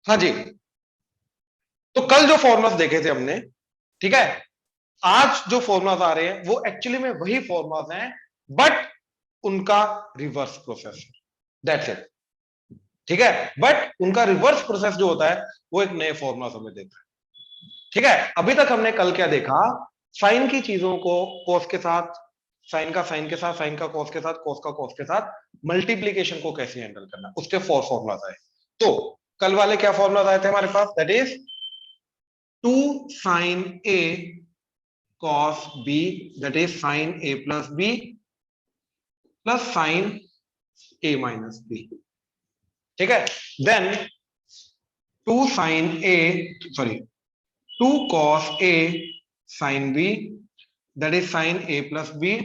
हाँ जी, तो कल जो फॉर्मुलास देखे थे हमने, ठीक है, आज जो फॉर्मुलास आ रहे हैं वो एक्चुअली में वही फॉर्मुलास हैं, बट उनका रिवर्स प्रोसेस, दैट्स इट। ठीक है, बट उनका रिवर्स प्रोसेस जो होता है वो एक नए फॉर्मुला हमें देता है। ठीक है, अभी तक हमने कल क्या देखा, साइन की चीजों को कॉस के साथ, साइन का साइन के साथ, साइन का कॉस के साथ, कॉस का कॉस के साथ, मल्टीप्लीकेशन को कैसे हैंडल करना, उसके 4 फॉर्मुलास आए। तो कल वाले क्या फॉर्मुलास आए थे हमारे पास, that is 2 sin a cos b, that is sin a plus b plus sin a minus b। ठीक है, then 2 sin a, sorry 2 cos a sin b, that is sin a plus b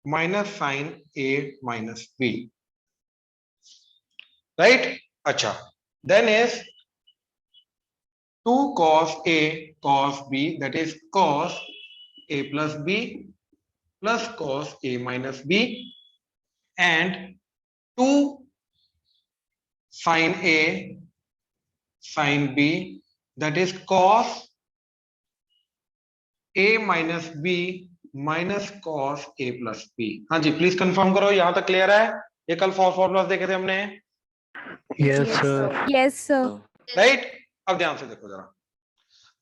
minus sin a minus b, right. अच्छा, then is 2 cos a cos b, that is cos a plus b plus cos a minus b, and 2 sin a sin b, that is cos a minus b minus cos a plus b। हाँ जी, please confirm करो, यहां तक clear है? ये कल formulas देखे थे हमने, yes sir. Yes sir. Right. अब ध्यान से देखो जरा,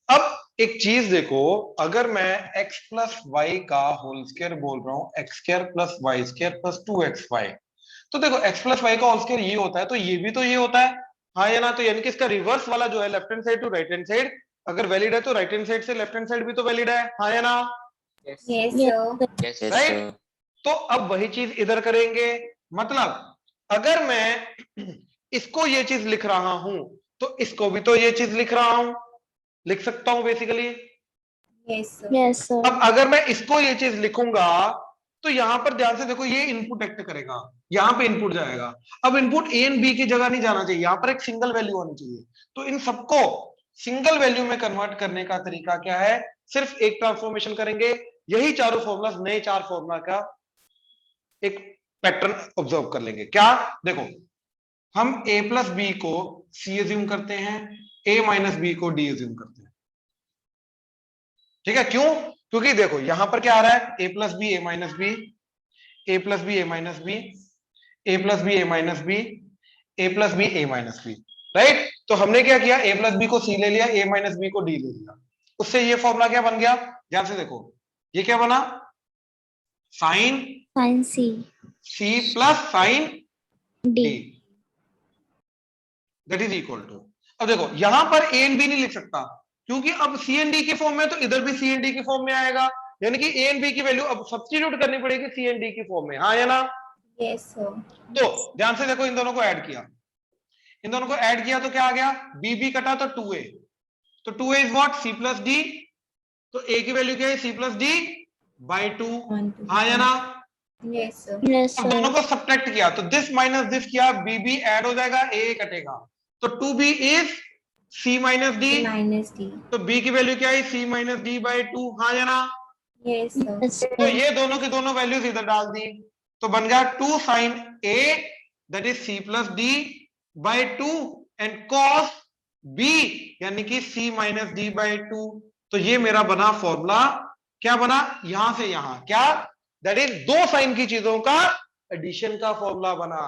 अब एक चीज देखो, अगर मैं x प्लस वाई का होल स्क्वायर बोल रहा हूं, X square plus Y square plus 2xy, तो देखो x प्लस वाई का होल स्क्वायर ये होता है, तो ये भी तो ये होता है, हाँ या ना? तो यानी कि इसका रिवर्स वाला जो है, left hand side to right hand side, अगर वैलिड है तो राइट हैंड साइड से लेफ्ट हैंड साइड भी तो वैलिड है, हाँ या ना? Yes sir. राइट। तो अब वही चीज इधर करेंगे, मतलब अगर मैं इसको ये चीज लिख रहा हूं तो इसको भी तो ये चीज लिख रहा हूं, लिख सकता हूं बेसिकली। Yes sir. अब अगर मैं इसको ये चीज लिखूंगा तो यहां पर ध्यान से देखो, ये इनपुट एक्ट करेगा, यहां पे इनपुट जाएगा। अब इनपुट ए एंड बी की जगह नहीं जाना चाहिए, यहां पर एक सिंगल वैल्यू आनी चाहिए। तो इन सबको सिंगल वैल्यू में कन्वर्ट करने का तरीका क्या है? सिर्फ एक ट्रांसफॉर्मेशन करेंगे। यही चारों फॉर्मुला, नए 4 फॉर्मुला का एक पैटर्न ऑब्जर्व कर लेंगे। क्या? देखो, हम a प्लस बी को c एज्यूम करते हैं, a माइनस बी को d एज्यूम करते हैं। ठीक है, क्यों? क्योंकि देखो यहां पर क्या आ रहा है, a plus B, a minus B, a plus B, a minus B, a plus B, a minus B, a plus B, a minus B, right. तो हमने क्या किया, a प्लस बी को c ले लिया, a माइनस बी को d ले लिया। उससे ये फॉर्मूला क्या बन गया? ध्यान से देखो, ये क्या बना? Sine C c plus sine D. d, that is equal to, अब देखो यहां पर ए एंड बी नहीं लिख सकता, क्योंकि अब सी एंड डी की फॉर्म में, तो इधर भी सी एंड डी की फॉर्म में आएगा, यानी कि ए एंड बी की वैल्यू अब सब्स्टिट्यूट करनी पड़ेगी सी एंड डी की फॉर्म में, हाँ या ना? Yes sir. तो ध्यान से देखो, इन दोनों को ऐड किया, इन दोनों को ऐड किया तो क्या आ गया, बी बी कटा तो 2a, तो 2a is what, c plus D, तो a की वैल्यू क्या है, c प्लस डी बाई 2, हाँ या ना? Yes sir. अब दोनों को सब्ट्रैक्ट किया तो दिस माइनस दिस किया, बी बी ऐड हो जाएगा, a कटेगा, तो 2b is c minus D, तो b की वैल्यू क्या है, c माइनस डी बाई 2, हाँ या ना? Yes sir. तो ये दोनों की दोनों वैल्यूज इधर डाल दी, तो बन गया 2 sine a, that is c plus D by 2, and cos b यानी कि c माइनस डी बाई 2। तो ये मेरा बना फॉर्मूला, क्या बना, यहां से यहां, क्या? दैट इज दो साइन की चीजों का एडिशन का फॉर्मूला बना।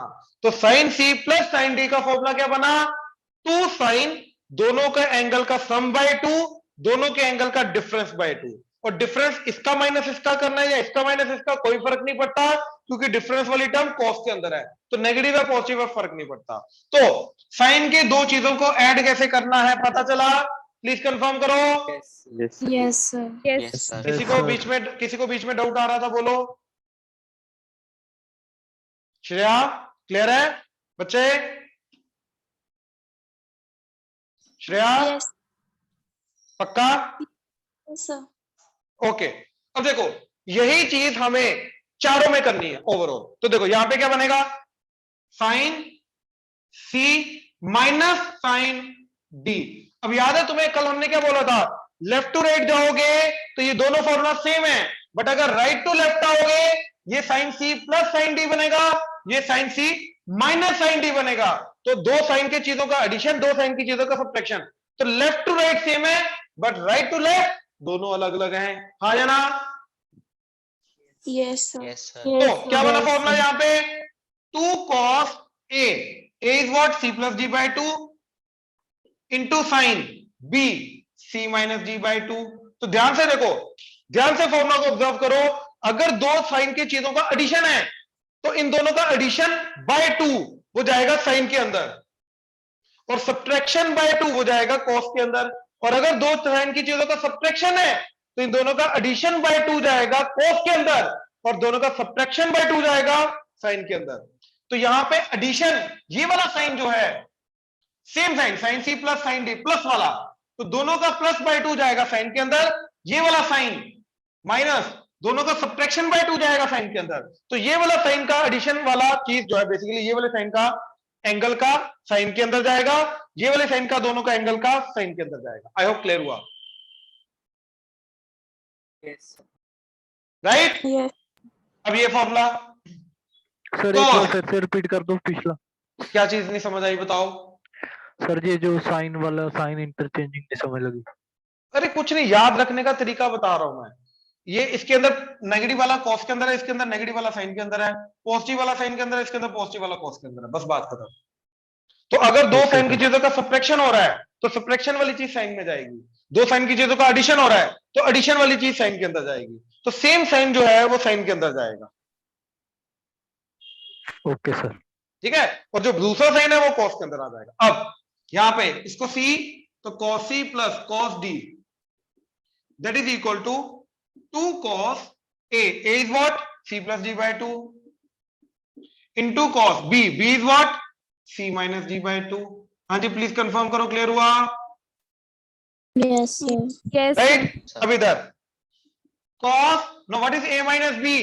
तो sine c plus sine d का फॉर्मूला क्या बना, 2 साइन, दोनों के एंगल का सम बाय 2, दोनों के एंगल का डिफरेंस बाय 2, और डिफरेंस इसका माइनस इसका करना है या इसका माइनस इसका, कोई फर्क नहीं पड़ता, क्योंकि डिफरेंस वाली टर्म कॉस के अंदर है, तो नेगेटिव है पॉजिटिव है फर्क नहीं पड़ता। तो साइन के दो चीजों को ऐड कैसे करना है पता चला? प्लीज कंफर्म करो। Yes sir. किसी को बीच में डाउट आ रहा था, बोलो। श्रेया, क्लियर है बच्चे? श्रेया, पक्का? ओके। अब देखो, यही चीज हमें चारों में करनी है ओवरऑल। तो देखो यहां पे क्या बनेगा, sign C minus sine D. अब याद है तुम्हें, कल हमने क्या बोला था, लेफ्ट टू राइट जाओगे तो ये दोनों फॉर्मूला सेम है, बट अगर राइट टू लेफ्ट आओगे ये sine C plus sine D बनेगा, ये sine C minus sine D बनेगा। तो दो साइन की चीजों का एडिशन, दो साइन की चीजों का सब्ट्रैक्शन। तो लेफ्ट टू राइट सेम है, बट राइट टू लेफ्ट दोनों अलग अलग हैं। हाँ या ना? Yes, sir. Yes, sir. तो क्या बना Yes, फॉर्मूला sir. यहां पे? 2 cos a is what? c plus D by two into sine b c minus D by two. तो ध्यान से देखो, ध्यान से फॉर्मूला को ऑब्जर्व करो। अगर दो साइन की चीजों का एडिशन है तो इन दोनों का एडिशन बाय 2 वो जाएगा साइन के अंदर, और सब्ट्रैक्शन बाय 2 वो जाएगा कॉस के अंदर। और अगर दो साइन की चीजों का सब्ट्रैक्शन है तो इन दोनों का एडिशन बाय 2 जाएगा कॉस के अंदर, और दोनों का सब्ट्रैक्शन बाय 2 जाएगा साइन के अंदर। तो यहां पे एडिशन, ये वाला साइन जो है same sine, sine C plus sine D plus वाला, तो दोनों का प्लस बाय 2 जाएगा साइन के अंदर। ये वाला साइन माइनस, दोनों का सब्ट्रैक्शन बाय 2 जाएगा साइन के अंदर। तो ये वाला साइन का एडिशन वाला चीज जो है बेसिकली ये वाले साइन का एंगल का साइन के अंदर जाएगा, ये वाले साइन का दोनों का एंगल का साइन के अंदर जाएगा। आई होप क्लियर हुआ, Yes. राइट? Yes. अब ये फॉर्मूला सर तो एक बार फिर से रिपीट कर दो पिछला। क्या चीज नहीं समझ आई बताओ? सर ये जो साइन वाला, साइन इंटरचेंजिंग नहीं समझ लगी। अरे कुछ नहीं, याद रखने का तरीका बता रहा हूं मैं। ये इसके अंदर नेगेटिव वाला कॉस के अंदर है, इसके अंदर नेगेटिव वाला साइन के अंदर है, पॉजिटिव वाला साइन के अंदर है, इसके अंदर पॉजिटिव वाला कॉस के अंदर है, बस बात खत्म। तो अगर दो Okay, साइन की sir. चीजों का सब्ट्रैक्शन हो रहा है तो सब्ट्रैक्शन वाली चीज साइन में जाएगी, दो साइन की चीजों का एडिशन हो रहा है तो एडिशन वाली चीज साइन के अंदर जाएगी। तो सेम साइन जो है वो साइन के अंदर जाएगा, ओके सर। ठीक है? और जो दूसरा साइन है वो कॉस के अंदर आ जाएगा। अब यहां पे इसको सी, तो cos C plus cos D that is equal to 2 cos a is what? c plus d by 2 into cos b is what? c minus d by 2। हाँ जी प्लीज कंफर्म करो, क्लियर हुआ? Yes, sir. Yes, right? sir. अब इधर cos, know what is a minus b?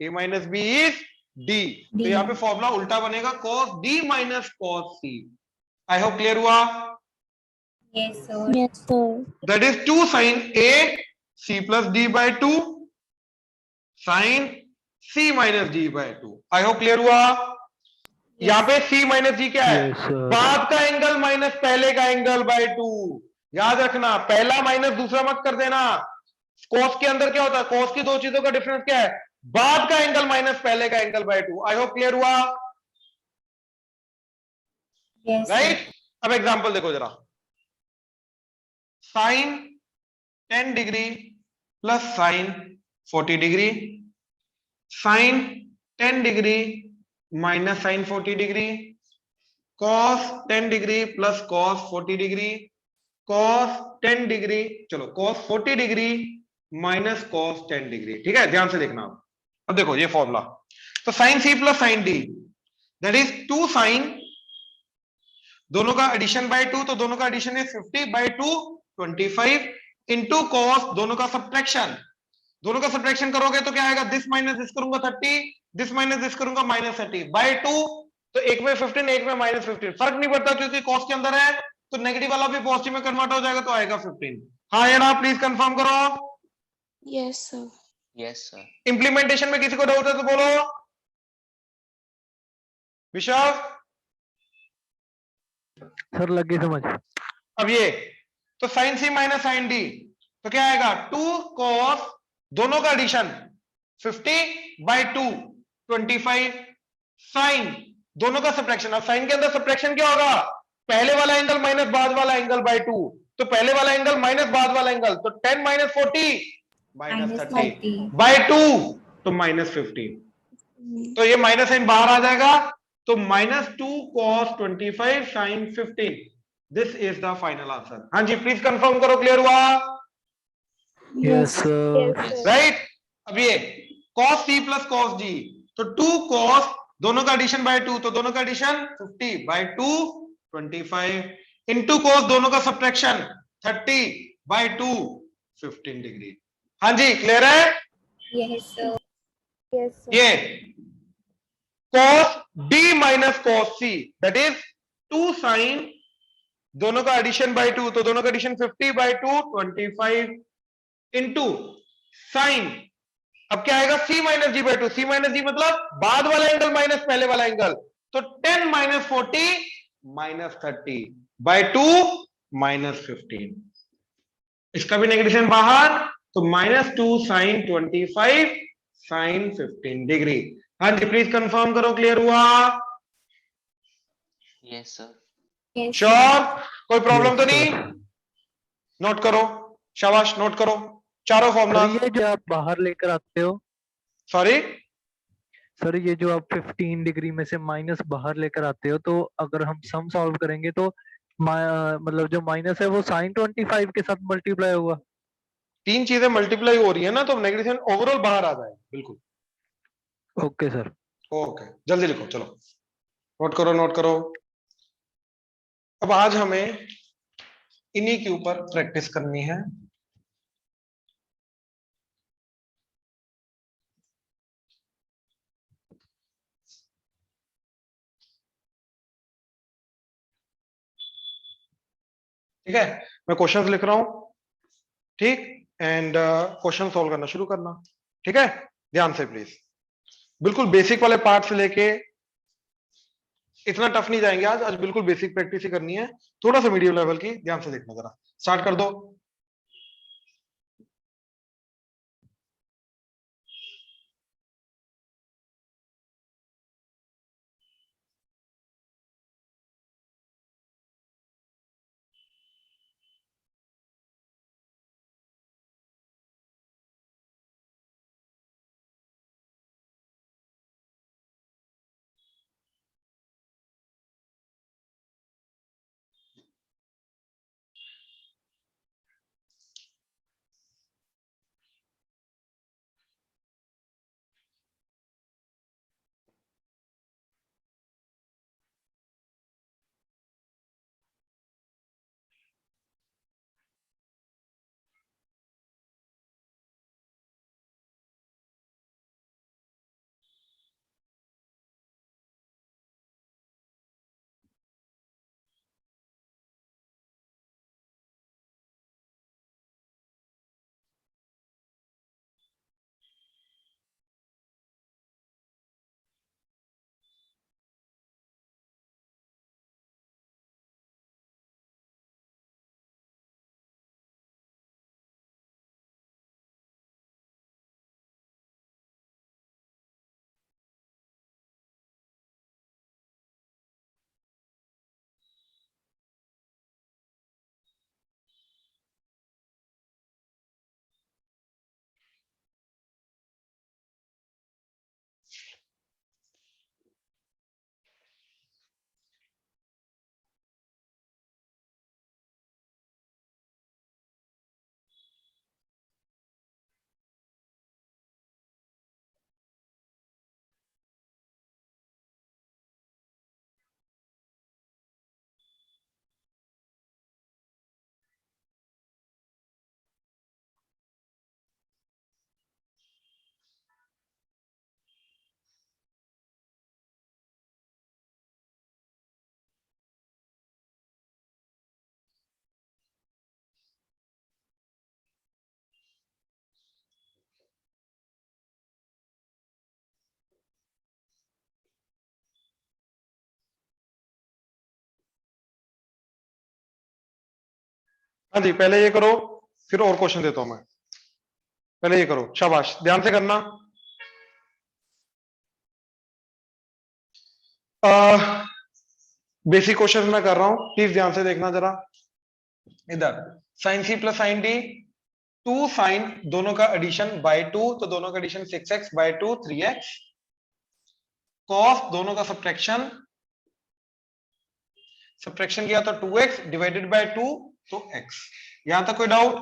a minus b is d। तो D. यहाँ पे formula उल्टा बनेगा, cos d minus cos c। आई होप क्लियर हुआ? Yes, sir. Yes, sir. That is 2 sin a c plus d by 2 sin c minus d by 2। I hope clear हुआ? यहाँ पे c minus जी क्या है? Yes, sir. बाद का angle minus पहले का एंगल बाय 2। याद रखना, पहला माइनस दूसरा मत कर देना। कोस के अंदर क्या होता है? कोस की दो चीजों का डिफरेंस क्या है? बाद का एंगल माइनस पहले का angle by 2। I hope clear हुआ? Yes, sir. राइट? अब एग्जांपल देखो जरा। Sine 10 degree plus sine 40 degree, sine 10 degree minus sine 40 degree, cos 10 degree plus cos 40 degree, cos 10 degree, चलो cos 40 degree minus cos 10 degree. ठीक है, ध्यान से देखना। अब देखो ये फॉर्मूला, तो sine C plus sine D that is 2 sine, दोनों का एडिशन बाय 2, तो दोनों का एडिशन है 50 बाय 2 25 इंटू कॉस, दोनों का सब्ट्रैक्शन, दोनों का सब्ट्रैक्शन करोगे तो क्या आएगा? दिस माइनस दिस करूंगा 30, दिस माइनस दिस करूंगा माइनस 30 बाय 2। तो एक में 15 एक में माइनस 15, फर्क नहीं पड़ता क्योंकि कॉस के अंदर है, तो नेगेटिव वाला भी पॉजिटिव में कन्वर्ट हो जाएगा तो आएगा 15। हाँ या ना? प्लीज कंफर्म करो। Yes, sir. Yes, sir. Implementation में किसी को डाउट है तो बोलो। विशाल सर लगे समझ। अब ये तो sine C minus sine D तो क्या आएगा? 2 cos, दोनों का एडिशन 50 बाय 2 25 साइन, दोनों का सब्ट्रैक्शन। अब साइन के अंदर सब्ट्रैक्शन क्या होगा? पहले वाला एंगल माइनस बाद वाला एंगल बाय 2, तो पहले वाला एंगल माइनस बाद वाला एंगल, तो 10 माइनस 40 माइनस 30 बाय 2 तो माइनस 15। तो ये माइनस साइन बाहर आ जाएगा, तो minus 2 cos 25 sine 15। This is the final answer. हाँ जी प्लीज कंफर्म करो, क्लियर हुआ? Yes, sir. राइट? अब ये cos c plus cos d, तो 2 cos, दोनों का एडिशन बाय 2, तो दोनों का एडिशन 50 बाय 2 25 इंटू cos, दोनों का सब्ट्रैक्शन 30 बाय 2 15 डिग्री। हाँ जी क्लियर है? Yes, sir. Yes, sir. ये cos d minus cos c that is 2 sine, दोनों का एडिशन बाय 2, तो दोनों का एडिशन 50 बाय 2 25 इंटू साइन, अब क्या आएगा? c minus d by 2। c minus d मतलब बाद वाला एंगल माइनस पहले वाला एंगल, तो 10 माइनस 40 माइनस 30 बाय 2 माइनस 15। इसका भी नेगेटिव बाहर, तो -2 साइन 25 साइन 15 डिग्री। हाँ जी, प्लीज कंफर्म करो, क्लियर हुआ? Yes sir. Yes, sir. Sure? कोई प्रॉब्लम Yes, तो नहीं? sir. नोट करो, शाबाश, नोट करो चारों सर फॉर्मूला। ये जो आप बाहर लेकर आते हो, सॉरी, सर ये जो आप 15 डिग्री में से माइनस बाहर लेकर आते हो, तो अगर हम सम सॉल्व करेंगे तो मतलब जो माइनस है वो साइन 25 के साथ मल्टीप्लाई होगा। तीन चीजें मल्टीप्लाई हो रही है ना, तो नेगेटिव ओवरऑल बाहर आ जाएगा। बिल्कुल ओके सर। ओके, जल्दी लिखो, चलो नोट करो, नोट करो। अब आज हमें इन्हीं के ऊपर प्रैक्टिस करनी है। ठीक है, मैं क्वेश्चंस लिख रहा हूं, ठीक, एंड क्वेश्चन सॉल्व करना शुरू करना। ठीक है, ध्यान से प्लीज, बिल्कुल बेसिक वाले पार्ट से लेके इतना टफ नहीं जाएंगे आज बिल्कुल बेसिक प्रैक्टिस ही करनी है, थोड़ा सा मीडियम लेवल की। ध्यान से देखना, जरा स्टार्ट कर दो। हाँ जी, पहले ये करो, फिर और क्वेश्चन देता हूं मैं। पहले ये करो, शाबाश, ध्यान से करना। बेसिक क्वेश्चन मैं कर रहा हूं, प्लीज ध्यान से देखना जरा। इधर sine C plus sine D, 2 sine दोनों का एडिशन बाय 2, तो दोनों का addition 6x bye 2 3x, cos दोनों का सब्ट्रैक्शन, सब्ट्रैक्शन किया तो 2x डिवाइडेड बाय 2, तो x। यहां तक कोई डाउट?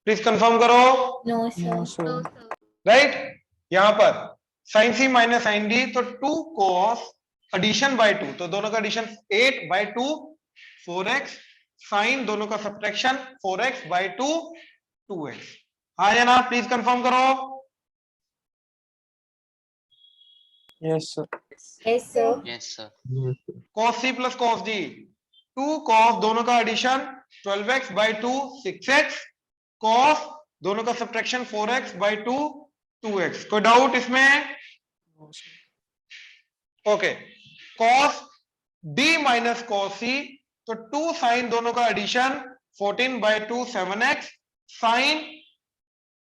प्लीज कंफर्म करो। No, sir. No, sir. Right, यहां पर sign C minus sine D, तो 2 cos एडिशन बाय 2, तो दोनों का एडिशन 8 बाय 2 4x, साइन दोनों का सब्ट्रैक्शन 4x बाय 2 2x। हाँ या ना, प्लीज कंफर्म करो। Yes, sir. Yes, sir. Yes sir. Yes, sir. cos c plus cos d, 2 cos दोनों का addition 12x bye 2 6x, cos दोनों का सब्ट्रैक्शन 4x बाय 2 2x। कोई डाउट इसमें? No, sir. Okay, cos D minus cos C, तो 2 sine दोनों का addition 14/2 7x, sign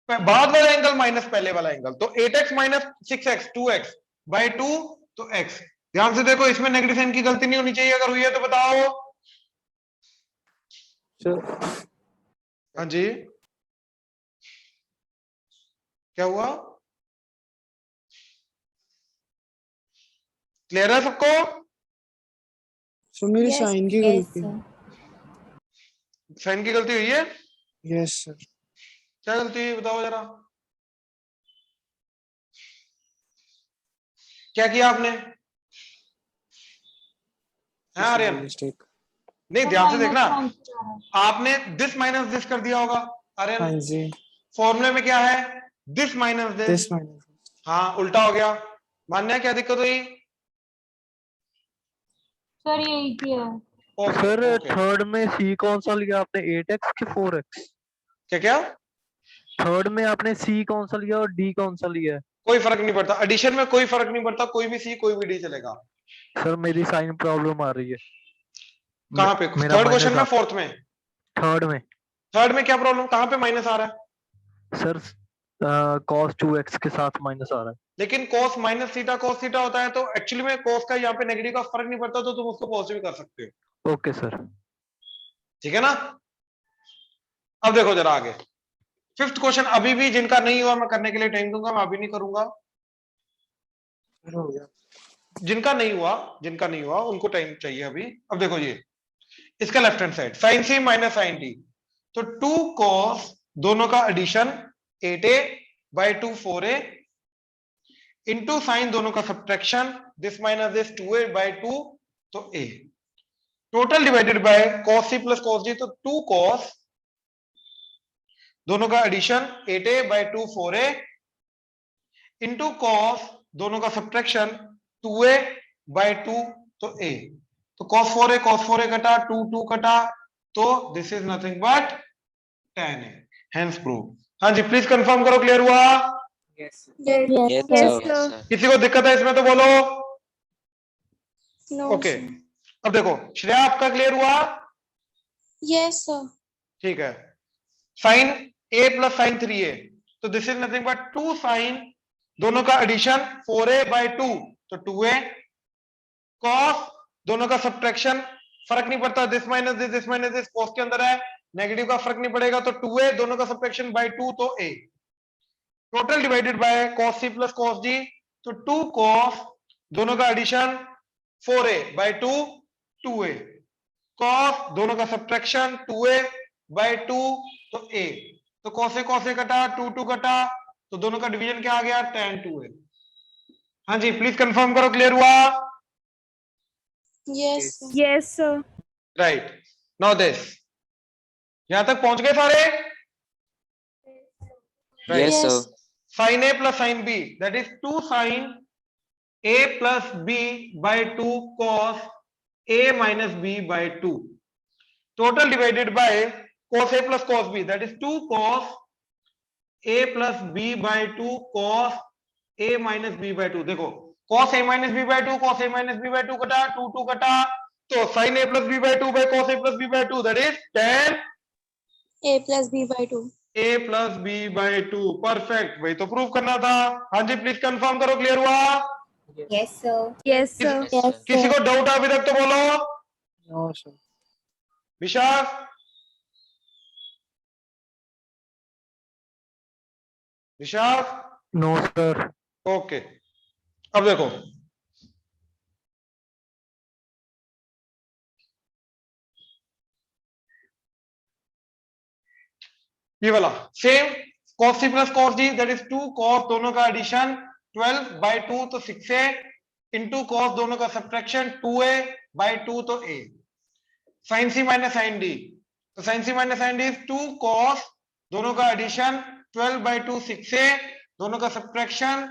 बाद वाला एंगल माइनस पहले वाला एंगल, तो 8x minus 6x 2x by 2 तो x। ध्यान से देखो, इसमें नेगेटिव साइन की गलती नहीं होनी चाहिए, अगर हुई है तो बताओ। हाँ जी, क्या हुआ? क्लियर है सबको? सो मेरी Yes, साइन की yes, गलती। sir. साइन की गलती हुई है? Yes sir. क्या गलती हुई बताओ जरा, क्या किया आपने? है आर्यन? मिस्टेक। नहीं, ध्यान से देखना, आपने दिस माइनस दिस कर दिया होगा हाँ आर्यन। जी, फॉर्मूले में क्या है? This minus this. This minus. हाँ, उल्टा हो गया। मानना है क्या दिक्कत हुई? सर यही किया है। Okay sir okay. थर्ड में सी कौन सा लिया आपने, 8x कि 4x? क्या क्या? थर्ड में आपने सी कौन सा लिया और डी कौन सा लिया है? कोई फर्क नहीं पड़ता, एडिशन में कोई फर्क नहीं पड़ता, कोई भी सी कोई भी डी चलेगा। सर मेरी साइन प्रॉब्लम आ रही है। कहाँ पे? मेरा थर्ड माइनस क्वेश्चन में, फोर्थ में? थर्ड में थर्ड में क्या प्रॉब्लम, कहाँ पे माइनस आ रहा है? सर cos 2x के साथ माइनस आ रहा है। लेकिन cos minus theta cos theta होता है, तो एक्चुअली में cos का यहाँ पे नेगेटिव का फर्क नहीं पड़ता, तो तुम उसको पॉजिटिव कर सकते हो। Okay sir. ठीक है ना? अब देखो जरा आगे, फिफ्थ क्वेश्चन अभी भी जिनका नहीं हुआ मैं करने के लिए टाइम दूंगा, मैं अभी नहीं करूंगा। हो गया। जिनका नहीं हुआ उनको टाइम चाहिए अभी। अब देखो ये इसका left hand side, sign C minus sine D, तो 2 cos दोनों का addition 8a by 2 4a into sign दोनों का subtraction this minus this 2a by 2 तो a, total divided by cos c plus cos d, तो 2 cos दोनों का addition 8a by 2 4a into cos दोनों का सब्ट्रैक्शन 2a बाई 2 तो a, तो cos 4a कटा 2 2 कटा, तो this is nothing but tan a, hence prove. हाँ जी, प्लीज कंफर्म करो, क्लियर हुआ? Yes, Yes, yes, sir. sir. किसी को दिक्कत है इसमें तो बोलो। No, okay, sir. अब देखो श्रेया आपका क्लियर हुआ? Yes, sir. ठीक है, sign a plus sine 3a, तो this is nothing but 2 sine दोनों का एडिशन 4a बाई 2 तो 2a, cos दोनों का सब्ट्रैक्शन फर्क नहीं पड़ता, दिस माइनस दिस cos के अंदर है, नेगेटिव का फर्क नहीं पड़ेगा, तो 2a दोनों का सब्ट्रैक्शन बाई 2 तो a, total divided by cos c plus cos d, तो 2 cos दोनों का addition 4a by 2 2a, cos दोनों का सब्ट्रैक्शन 2a बाई 2 तो a, तो cos से कटा 2 2 कटा, तो दोनों का डिवीजन क्या आ गया, tan 2a। हाँ जी, प्लीज कंफर्म करो, क्लियर हुआ? Yes, sir. Yes, sir. Right, now this, यहां तक पहुंच गए सारे? Yes, sir. Sine a plus sine b, that is 2 sine a plus b by 2 cos a minus b by 2, total divided by cos a plus cos b, that is 2 cos a plus b by 2 cos a minus b by 2। देखो cos a minus b by 2 cos a minus b by 2 कटा 2 2 कटा, तो sin a plus b by 2 by cos a plus b by 2, that is tan A plus B by 2. a plus b by 2। Perfect, वही तो prove करना था। हाँ जी, please confirm करो, क्लियर हुआ? Yes, sir. Yes, sir. Yes, sir. किसी को डाउट अभी तक तो बोलो। No sir. Vishakh, Vishakh, no sir. Okay, अब देखो ये वाला same, cos c plus cos d, that is 2 cos दोनों का एडिशन 12 बाई 2 तो 6a इंटू cos दोनों का सब्ट्रैक्शन 2a बाई 2 तो a, sin c minus sin d, तो sin c minus sin d is 2 cos दोनों का एडिशन 12 बाई 2 6a, दोनों का सब्ट्रैक्शन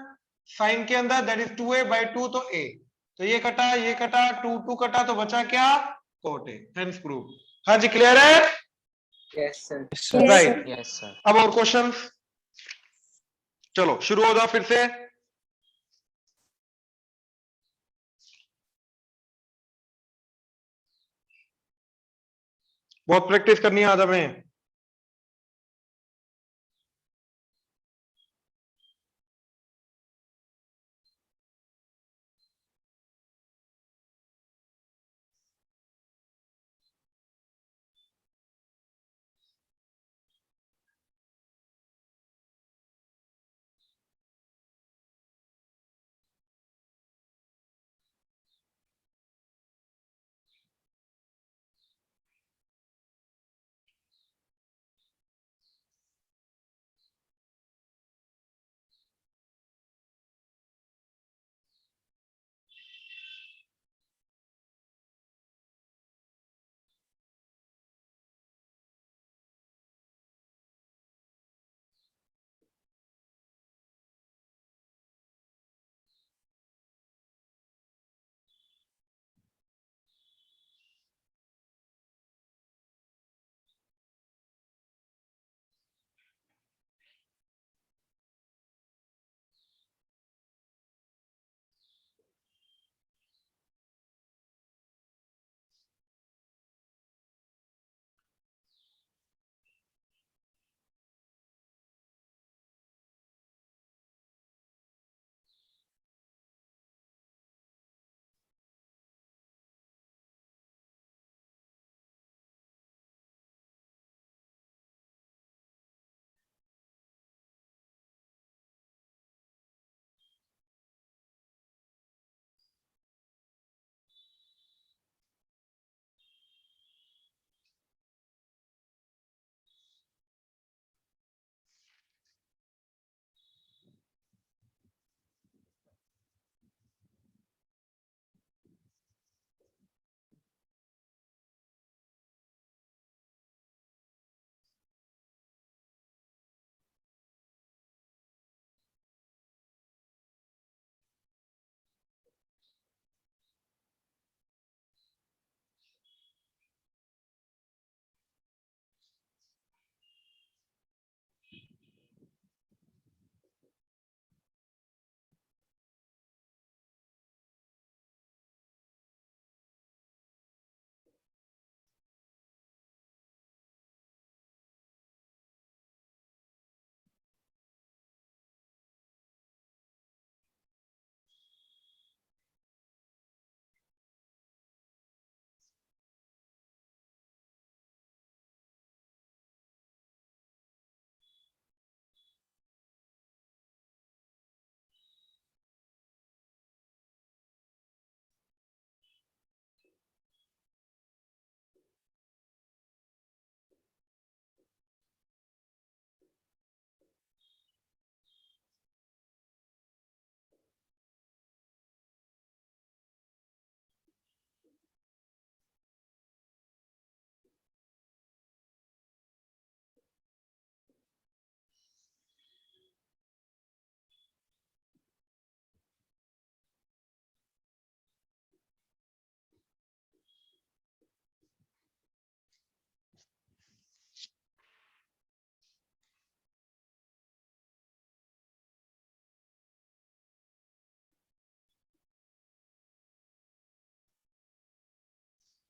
sin के अंदर दैट इज 2a बाई 2 तो a, तो ये कटा 2 2 कटा, तो बचा क्या, cot a, हेंस प्रूव। हाँ जी, क्लियर है? Yes, sir. Yes, right, sir. Yes, sir. अब और क्वेश्चन, चलो शुरू हो जाओ फिर से। बहुत प्रैक्टिस करनी है आज हमें।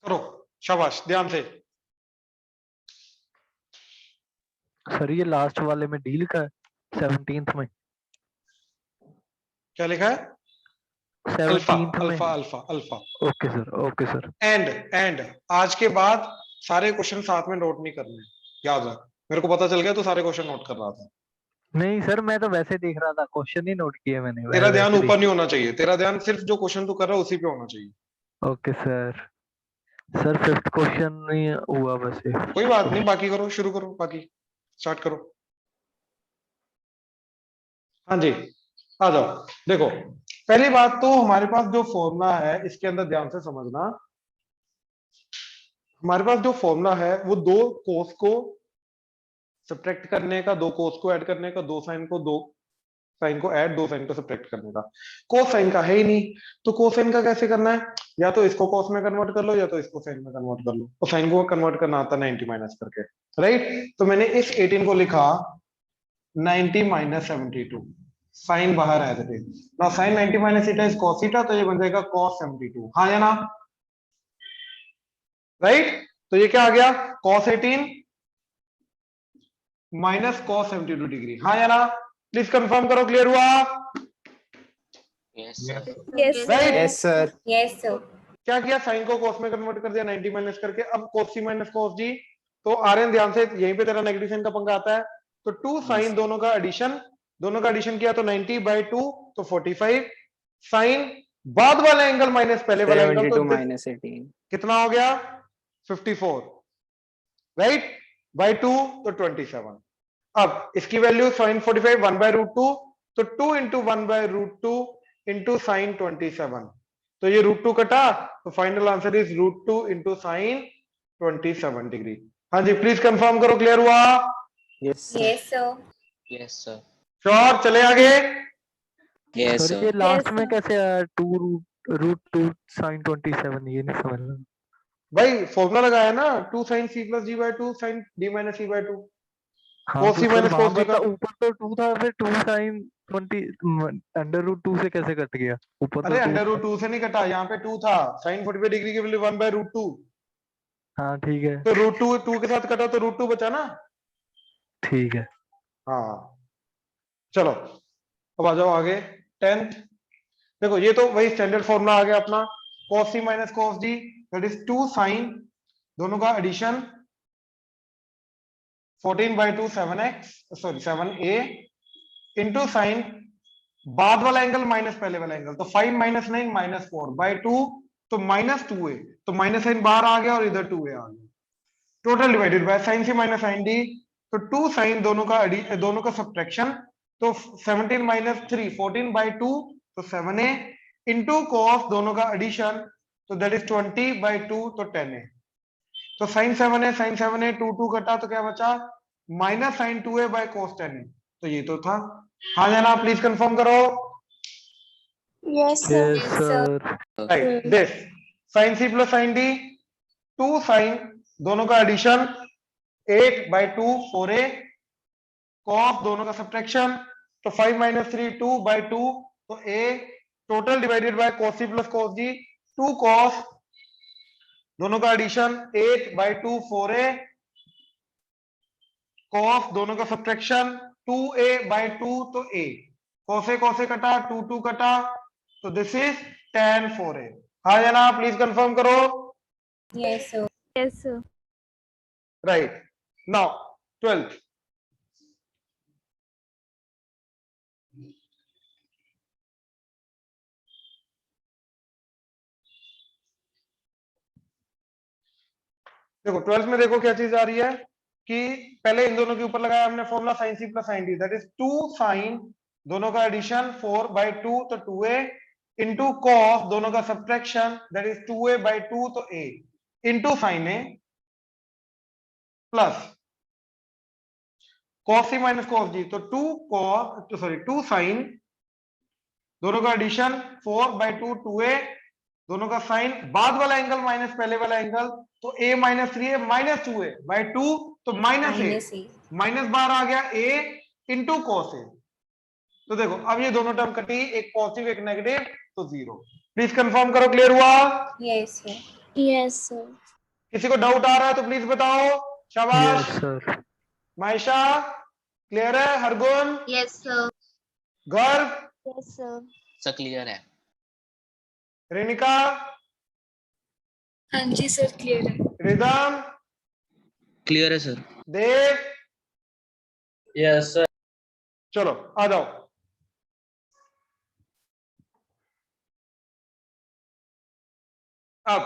करो, शाबाश, ध्यान से। सर ये लास्ट वाले में डी लिखा है 17th में। क्या लिखा है? अल्फा 17th में। Alpha alpha alpha. Okay sir, okay sir. And आज के बाद सारे क्वेश्चन साथ में नोट नहीं करने, याद रख। मेरे को पता चल गया तू सारे क्वेश्चन नोट कर रहा था। नहीं सर, मैं तो वैसे देख रहा था, क्वेश्चन ही नोट किए मैंने। तेरा ध्यान वैसे ऊपर नहीं होना चाहिए, तेरा ध्यान सिर्फ जो क्वेश्चन तू कर रहा है उसी पे होना चाहिए। Okay sir. Sir 5th question नहीं हुआ वैसे। कोई बात नहीं, बाकी करो, शुरू करो, बाकी स्टार्ट करो। हाँ जी, आ जाओ। देखो, पहली बात तो हमारे पास जो फॉर्मूला है इसके अंदर ध्यान से समझना। हमारे पास जो फॉर्मूला है वो दो कोस को सब्ट्रैक्ट करने का, दो कोस को ऐड करने का, दो साइन को ऐड, दो साइन को सब्ट्रैक्ट करने का। कोस साइन का है ही नहीं, तो कोस साइन का कैसे करना है? या तो इसको कोस में कन्वर्ट कर लो या तो इसको साइन में कन्वर्ट कर लो। तो साइन को कन्वर्ट करना आता 90 माइनस करके, राइट? तो मैंने इस 18 को लिखा 90 माइनस 72, साइन बाहर आया था। ना sine 90 minus theta is cos theta, तो ये बन जाएगा cos 72, हाँ या ना? राइट? तो ये क्या आ गया? cos 18 minus cos 72 degree. हाँ या ना? प्लीज कंफर्म करो, क्लियर हुआ? Yes, sir. Yes, Right? Yes, sir. Yes, sir. क्या किया, साइन को cos में कन्वर्ट कर दिया 90 माइनस करके। अब cos c minus cos d, तो आर्यन ध्यान से, यहीं पे तेरा नेगेटिव साइन का पंगा आता है। तो 2 साइन दोनों का एडिशन किया तो 90/2 तो 45 साइन बाद वाला एंगल माइनस पहले वाला एंगल, 72 तो minus 18. कितना हो गया? 54, राइट? बाय 2 तो 27। अब इसकी वैल्यू साइन 45 1/√2, तो 2 इंटू 1/√2 इंटू साइन 27, तो ये √2 कटा, तो final answer is √2 into sine 27 degree. हाँ जी, प्लीज कंफर्म करो, क्लियर हुआ? Yes, sir. Yes, sir. Yes, sir. Sure? चले आगे। Yes, sir sir. ये लास्ट Yes, में sir. कैसे आया 2√2 sin 27, ये नहीं समझ रहा। भाई फॉर्मूला लगाया ना, 2 साइन c प्लस d/2 sine d minus c/2, हाँ cos तो c सर माइनस वहां cos पर d का। तो ऊपर तो 2 था, फिर 2 sin 20 √2 से कैसे कट गया? ऊपर अरे तो 2 √2 से नहीं कटा, यहाँ पे 2 था, साइन 45 डिग्री की वैल्यू 1/√2, हाँ ठीक है, तो √2 के साथ कटा तो √2 बचा ना। ठीक है। हाँ चलो, अब आ जाओ आगे। 10th देखो, ये तो वही स्टैंडर्ड फॉर्मूला आ गया अपना, cos c minus cos d that is 2 sine दोनों का addition 14/2 7x, sorry 7a into sine बाद वाला एंगल माइनस पहले वाला एंगल, तो 5 - 9 -4/2, तो -2a, तो माइनस साइन बाहर आ गया और इधर 2a आ गया, total divided by sine c minus sine d, तो 2 साइन दोनों का सब्ट्रैक्शन, तो 17 - 3 14/2 तो 7a इंटू कॉस दोनों का एडिशन, तो दैट इज 20/2 तो 10a, तो साइन 7a 2 कटा तो क्या बचा, minus sign 2a bye cos 10a, तो ये तो था। हाँ जाना, प्लीज कंफर्म करो। Yes, sir. Yes sir. Right, this sine c plus sine d, 2 sine दोनों का एडिशन 8/2 4a, कॉस दोनों का सब्ट्रैक्शन, तो 5 - 3 2/2 तो a, total divided by cos c plus cos d, 2 cos दोनों का एडिशन 8/2 4a, cos दोनों का सब्ट्रैक्शन 2a/2 तो a, cos a कटा 2 कटा, तो दिस इज tan 4a। हाँ या ना, प्लीज कंफर्म करो। Yes, sir. Yes, sir. Right, now 12th देखो, 12th में देखो क्या चीज आ रही है कि पहले इन दोनों के ऊपर लगाया हमने formula sine c plus sine D, that is 2 sine दोनों का एडिशन 4/2 तो 2a इंटू कॉस दोनों का सब्ट्रैक्शन दैट इज 2a/2 तो a into sine a plus cos c minus cos d, तो 2 साइन दोनों का एडिशन 4/2 2a दोनों का साइन बाद वाला एंगल माइनस पहले वाला एंगल, तो a - 3a -2a/2 तो -a, Minus a. माइनस बाहर आ गया a इंटू cos a, तो देखो अब ये दोनों टर्म कटी, एक पॉजिटिव एक नेगेटिव, तो 0। प्लीज कंफर्म करो, क्लियर हुआ? Yes, sir. Yes, sir. किसी को डाउट आ रहा है तो प्लीज बताओ। शाबाश। Yes sir. मायशा क्लियर है? Hargun, Yes, sir. गर्व, Yes, sir. Sir, clear है. रेनिका, हाँ जी सर, क्लियर है। रिदम, Clear है, sir. देव, Yes, sir. चलो आ जाओ। अब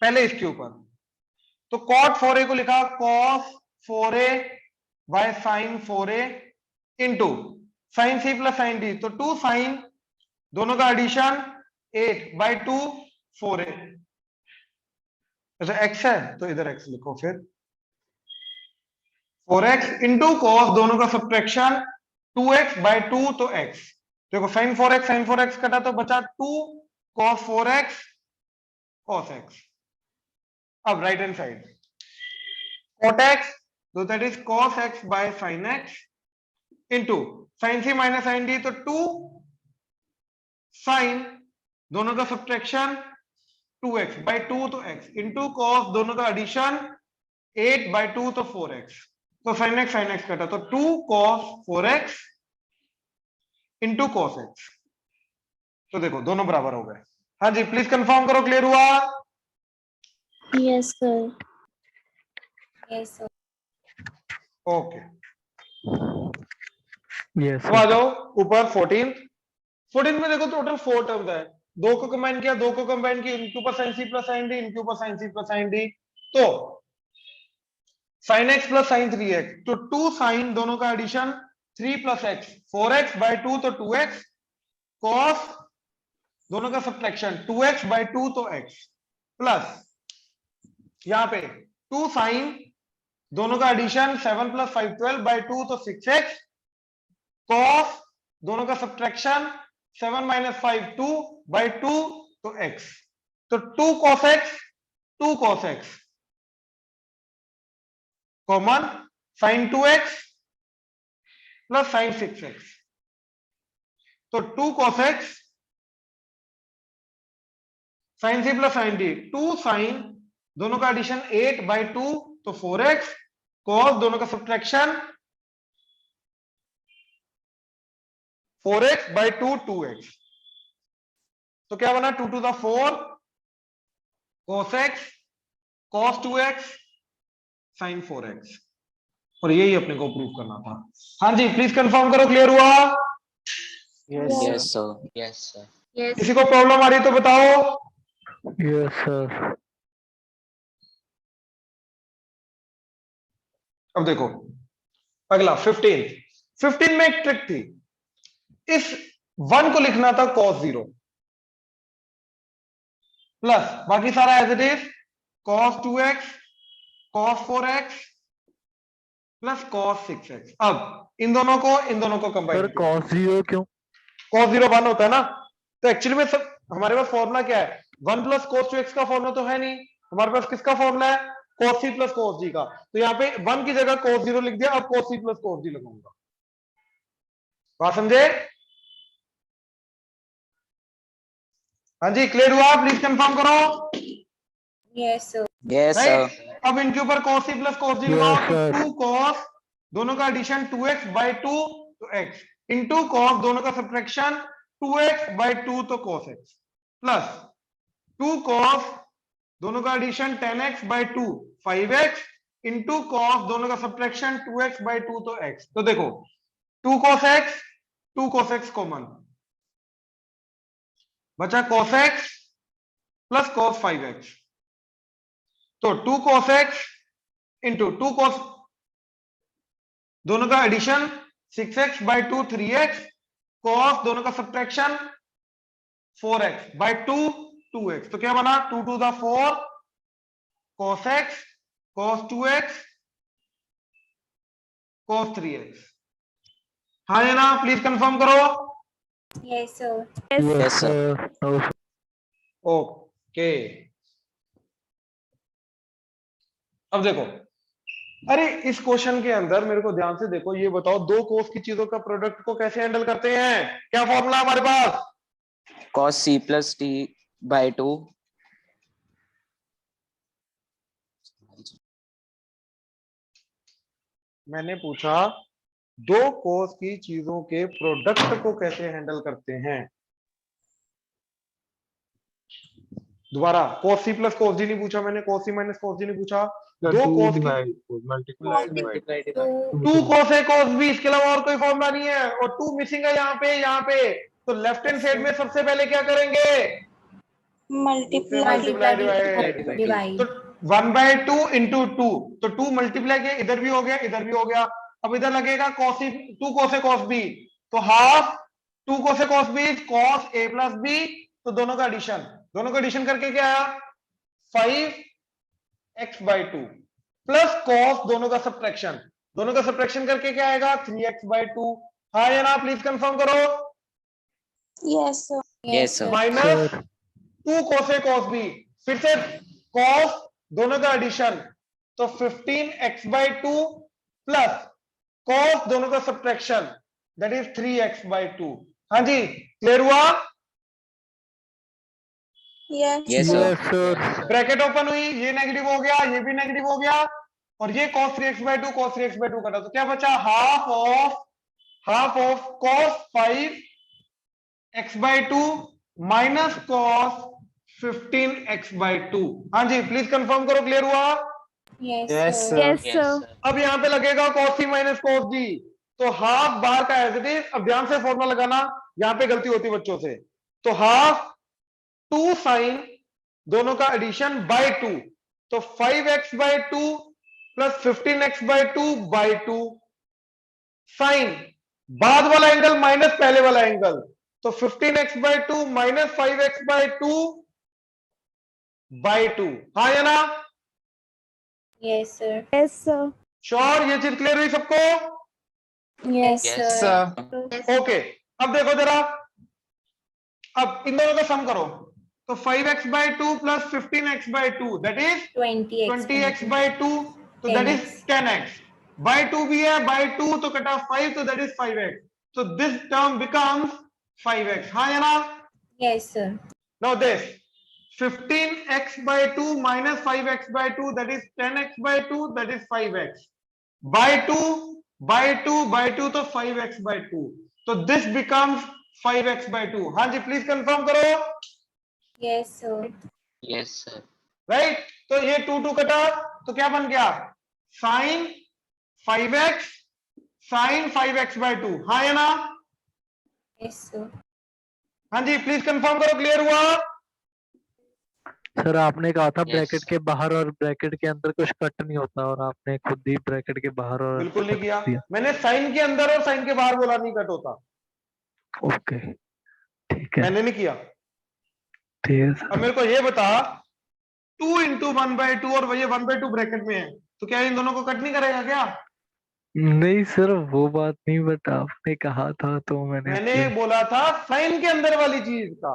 पहले इसके ऊपर, तो cot 4a को लिखा cos 4a by sin 4a into sine c plus sine d, तो 2 साइन दोनों का एडिशन 8/2 4a, अच्छा x है तो इधर x लिखो, फिर 4x इंटू कॉस दोनों का सब्ट्रैक्शन 2x/2 तो x, देखो sin 4x कटा तो बचा 2 cos 4x cos x। अब right hand side cot x, तो that is cos x by sin x into sin c minus sin d, तो 2 साइन दोनों का सब्ट्रैक्शन 2x बाई 2 तो x इंटू कॉस दोनों का एडिशन 8 बाई 2 तो 4x, तो sin x कटा तो 2 cos 4x into cos x। तो देखो दोनों बराबर हो गए। हाँ जी प्लीज कंफर्म करो, क्लियर हुआ? Yes, sir. Yes, sir. Okay yes अब आ जाओ ऊपर 14 में देखो टोटल 4 टर्म्स है, दो को कंबाइन किया, दो को कंबाइन किया, इनके ऊपर sin c plus sin d, इनके ऊपर sin c plus sin d, तो sin x plus sin 3x, तो 2 sin दोनों का addition 3 plus x 4x by 2 तो 2x, cos दोनों का सब्ट्रैक्शन 2x बाई 2 तो x, प्लस यहां पे 2 sin दोनों का एडिशन 7 प्लस 5 12 बाई 2 तो 6x, cos दोनों का सब्ट्रैक्शन 7 माइनस 5 2 बाई 2 तो x, तो 2 cos x 2 cos x common sin 2x plus sin 6x, तो 2 cos x sin c plus sin d, 2 sin दोनों का एडिशन 8 बाई 2 तो 4x, cos दोनों का सब्ट्रैक्शन 4x बाई 2 2x, तो क्या बना 2 to the 4 cos x cos 2x sin 4x, और यही अपने को प्रूव करना था। हाँ जी प्लीज कंफर्म करो, क्लियर हुआ? Yes, sir. Yes, sir. Yes, sir. Yes. किसी को प्रॉब्लम आ रही तो बताओ। Yes sir. अब देखो अगला 15 में एक ट्रिक थी, इस 1 को लिखना था cos 0 प्लस बाकी सारा as it is cos 2x cos 4x plus cos 6x। अब इन दोनों को कंबाइन सर cos 0 क्यों? cos 0 1 होता है ना, तो एक्चुअली में सब हमारे पास फॉर्मूला क्या है, 1 प्लस cos 2x का फॉर्मूला तो है नहीं, हमारे पास किसका फॉर्मूला है cos c plus cos d का, तो यहाँ पे 1 की जगह cos 0 लिख दिया, अब cos c plus cos d लगाऊंगा। बात समझे? हाँ जी क्लियर हुआ? प्लीज कंफर्म करो। Yes, sir. Yes, sir. Right, अब इनके ऊपर cos c plus cos d Yes, लगाओ, तो sir. 2 cos दोनों का एडिशन 2x बाई 2 तो x इंटू cos दोनों का सब्ट्रैक्शन 2x बाई 2 तो cos x, प्लस 2 cos दोनों का addition 10x by 2 5x into cos दोनों का सब्ट्रैक्शन 2x बाई 2 तो x, तो देखो 2 cos x कॉमन बचा, cos x plus cos 5x, तो 2 cos x इंटू 2 cos दोनों का addition 6x by 2 3x, cos दोनों का सब्ट्रैक्शन 4x बाई 2 2x, तो क्या बना 2 to the 4 cos x cos 2x cos 3x। हाँ है ना, प्लीज कंफर्म करो। Yes, sir. Yes, sir. No, sir. Okay अब देखो, अरे इस क्वेश्चन के अंदर मेरे को ध्यान से देखो, ये बताओ दो कोस की चीजों का प्रोडक्ट को कैसे हैंडल करते हैं, क्या फॉर्मूला हमारे पास? Cos c plus d by 2. मैंने पूछा दो कोस की चीजों के प्रोडक्ट को कैसे हैंडल करते हैं। दोबारा cos c plus cos d नहीं पूछा मैंने, cos c minus cos d नहीं पूछा, दो cos की to cos a cos b, इसके अलावा और कोई फॉर्मूला नहीं है, और 2 मिसिंग है यहाँ पे, तो लेफ्ट हैंड साइड में सबसे पहले क्या करेंगे, Multiply. divide। तो 1 बाई 2 इंटू 2, तो 2 मल्टीप्लाई किया, इधर भी हो गया इधर भी हो गया, अब इधर लगेगा cos 2 cos a cos b, तो half 2 cos a cos b cos a plus b, तो दोनों का एडिशन करके क्या आया 5x बाई 2 प्लस cos दोनों का सब्ट्रैक्शन करके क्या आएगा 3x बाई 2। हाँ या ना, प्लीज कंफर्म करो। Yes, sir. Yes, sir. Minus 2 cos a cos b, फिर से cos दोनों का एडिशन, तो 15x बाई 2 प्लस cos दोनों का subtraction that is 3x by 2। हाँ जी क्लियर हुआ? Yes, Yes, sir. Yes, sir. Bracket open हुई, ये नेगेटिव हो गया, ये भी नेगेटिव हो गया, और ये cos 3x by 2 cos 3x by 2 कटा, तो क्या बचा? Half of cos 5x by 2 minus cos 15x by 2। हाँ जी, प्लीज कंफर्म करो, क्लियर हुआ? Yes, Yes, sir. sir. Yes, yes, sir. sir. अब यहाँ पे लगेगा cos c minus cos d, तो हाफ बार का एज इट इज। अब ध्यान से फॉर्मूला लगाना, यहाँ पे गलती होती बच्चों से। तो हाफ 2 साइन दोनों का एडिशन बाय 2, तो 5x by 2 plus 15x by 2 by 2, sine बाद वाला एंगल माइनस पहले वाला एंगल, तो 15x by 2 minus 5x by 2 by 2। हाँ या ना? Yes, sir. Yes, sir. Sure? ये चीज क्लियर हुई सबको? Yes, Yes, sir. sir. Okay, अब देखो जरा, अब इन दोनों का सम करो, तो 5x by 2 plus 15x by 2 that is 20x. 20x by 2, तो दैट इज 10x। बाय 2 भी है, बाय 2 तो कटा 5, तो that is 5x, so this term becomes 5x। हाँ या ना? Yes, sir. now this 15x by 2 minus 5x by 2 that is 10x by 2 that is 5x by 2 by 2 by 2 तो 5x by 2, तो this becomes 5x by 2। हाँ जी, please confirm करो। Yes, sir. yes, sir. Right, तो ये 2 2 कटा, तो क्या बन गया? Sine 5x sine 5x by 2। हाँ या ना? Yes, sir. हाँ जी, प्लीज कंफर्म करो, क्लियर हुआ? सर आपने कहा था Yes. ब्रैकेट के बाहर और ब्रैकेट के अंदर कुछ कट नहीं होता और आपने खुद ही ब्रैकेट के बाहर और बिल्कुल अंदर नहीं किया, कट दिया। मैंने साइन के अंदर और साइन के बाहर बोला नहीं कट होता, ओके ठीक है, मैंने नहीं किया। ठीक है अब सर। मेरे को ये बता, 2 इंटू 1/2 और ये 1/2 ब्रैकेट में है, तो क्या इन दोनों को कट नहीं करेगा क्या? नहीं सर वो बात नहीं, बट आपने कहा था तो मैंने बोला था साइन के अंदर वाली चीज का,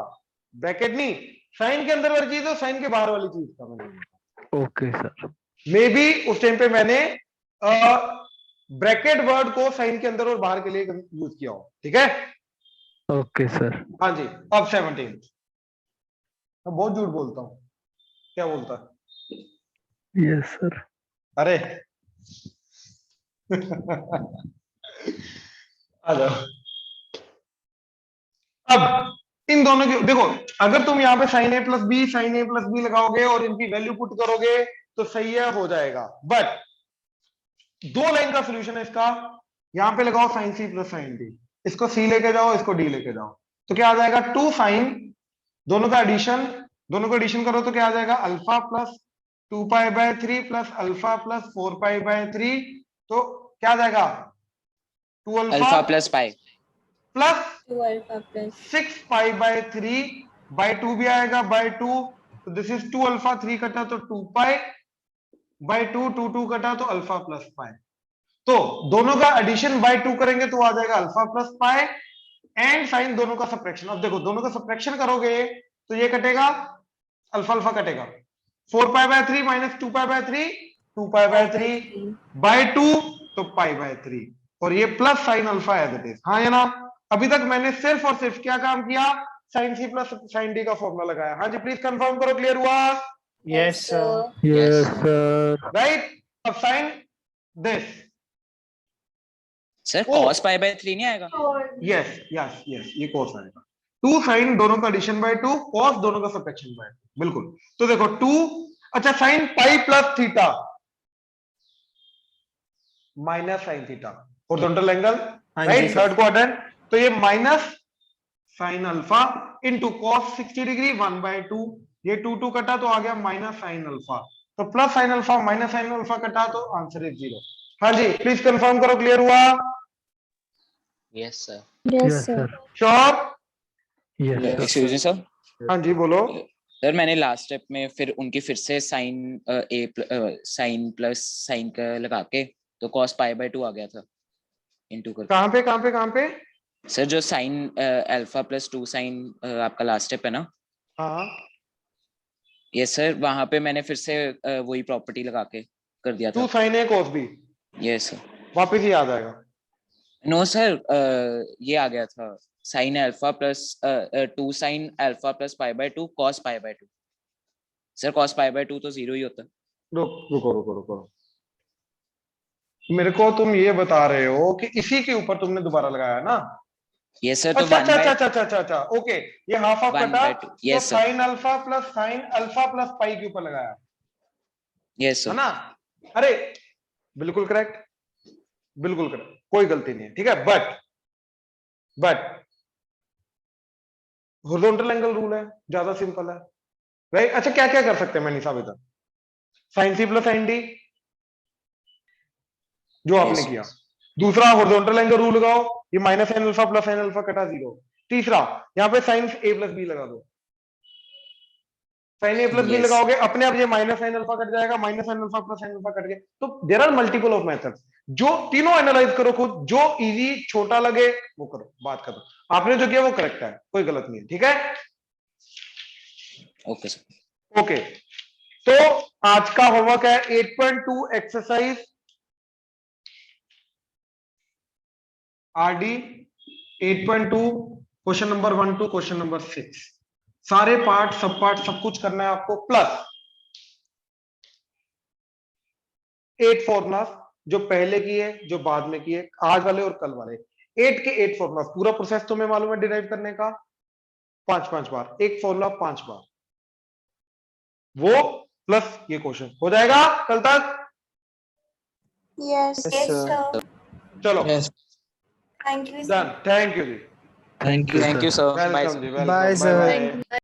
ब्रैकेट नहीं, साइन के अंदर वाली चीज और साइन के बाहर वाली चीज का मैंने बोला। Okay sir. मे बी उस टाइम पे मैंने ब्रैकेट वर्ड को साइन के अंदर और बाहर के लिए यूज किया हो, ठीक है? Okay sir. हाँ जी, अब 17। मैं बहुत झूठ बोलता हूँ, क्या बोलता है? Yes sir. अरे आ जाओ। अब इन दोनों की देखो, अगर तुम यहाँ पे साइन ए प्लस बी लगाओगे और इनकी वैल्यू पुट करोगे तो सही है, हो जाएगा। बट 2 लाइन का सोल्यूशन है इसका, यहाँ पे लगाओ sine C plus sine D, इसको सी लेके जाओ, इसको डी लेके जाओ, तो क्या आ जाएगा? 2 साइन, दोनों का एडिशन, दोनों को एडिशन करो तो क्या आ जाएगा? Alpha plus 2π/3 plus alpha plus 4π/3, तो क्या आ जाएगा? 2 Alpha alpha plus pi. Plus 2 alpha plus 6π/3 by 2 भी आएगा, बाय 2, तो दिस इज 2 अल्फा, 3 कटा तो 2π/2, 2 2 कटा तो अल्फा प्लस पाई, तो दोनों का एडिशन बाय 2 करेंगे तो आ जाएगा alpha plus pi, and sine दोनों का सब्ट्रैक्शन। अब देखो दोनों का सब्ट्रैक्शन करोगे तो ये कटेगा, अल्फा अल्फा कटेगा, 4π/3 माइनस 2π/3 2π/3 बाय 2 तो π/3, और ये plus sine alpha as it is. हाँ या ना? अभी तक मैंने सिर्फ और सिर्फ क्या काम किया? Sine C plus sine D का फॉर्मूला लगाया। हाँ जी, प्लीज कंफर्म करो, क्लियर हुआ? Yes, sir. Yes sir. Right, अब sine this, Sir, cos pi/3 नहीं आएगा? यस यस यस, ये cos आएगा। 2 साइन दोनों का एडिशन बाय 2, cos दोनों का सब्ट्रैक्शन बाय 2, बिल्कुल। तो देखो 2, अच्छा sine pi plus theta minus sine theta, horizontal angle, हाँ जी, राइट, सर। थर्ड क्वाड्रेंट, तो ये minus sine alpha into cos 60 degree 1/2, ये 2 2 कटा तो आ गया माइनस साइन अल्फा, तो plus sine alpha minus sine alpha कटा तो आंसर इज 0। हाँ जी, प्लीज कंफर्म करो, क्लियर हुआ? Yes, sir. Yes Yes, sir. Sir. Sure? Yes sir. Excuse me, sir. हाँ जी, बोलो। सर मैंने लास्ट स्टेप में फिर उनकी फिर से साइन प्लस साइन का लगा के तो cos pi/2 आ गया था इनटू करके। कहाँ पे? सर जो साइन अल्फा प्लस 2 साइन आपका लास्ट स्टेप है ना? हाँ, यस सर, वहां पे मैंने फिर से वही प्रॉपर्टी लगा के कर दिया 2 था। साइन ए cos b, यस सर। वापिस ही आ जाएगा। नो सर, ये आ गया था sin alpha plus 2 sin alpha plus pi by 2 cos pi by 2। Sir cos pi by 2 तो 0 ही होता है। रुको। मेरे को तुम ये बता रहे हो कि इसी के ऊपर तुमने दोबारा लगाया ना? Yes sir. तो अच्छा, ओके, ये हाफ ऑफ 1 कटा, by 2 तो yes sir. Sign alpha plus पाई के ऊपर लगाया, यस है सर। ना? अरे बिल्कुल करेक्ट, कोई गलती नहीं है, ठीक है। बट हॉरिजॉन्टल एंगल रूल है, ज्यादा सिंपल है, राइट? अच्छा, क्या क्या कर सकते हैं मैंने साबित? Sine C plus sine D, जो आपने Yes. किया। दूसरा, हॉरिजॉन्टल एंगल रूल लगाओ, ये minus sine alpha plus sine alpha कटा 0। तीसरा, यहाँ पे साइन ए प्लस बी लगा दो, sine A plus B Yes. लगाओगे, अपने आप ये माइनस साइन अल्फा कट जाएगा, minus sine alpha plus sine alpha cut गया। तो there are multiple of methods, जो तीनों एनालाइज करो खुद, जो इजी छोटा लगे वो करो, बात करो। आपने जो किया वो करेक्ट है, कोई गलत नहीं है, ठीक है? Okay sir. ओके, तो आज का होमवर्क है 8.2 exercise RD 8.2, question number 1 to question number 6। सारे पार्ट सब कुछ करना है आपको, प्लस 8 फॉर्मूला जो पहले किए, जो बाद में किए, आज वाले और कल वाले। 8 के 8 फॉर्मूला, पूरा प्रोसेस तुम्हें मालूम है डिराइव करने का, 5 बार एक फॉर्मूला 5 बार, वो प्लस ये क्वेश्चन हो जाएगा कल तक। Yes, sir. चलो, Thank you, sir. Done, thank you जी, thank you thank you sir. Bye welcome sir. जी, वेलकम, Bye, sir. बाय।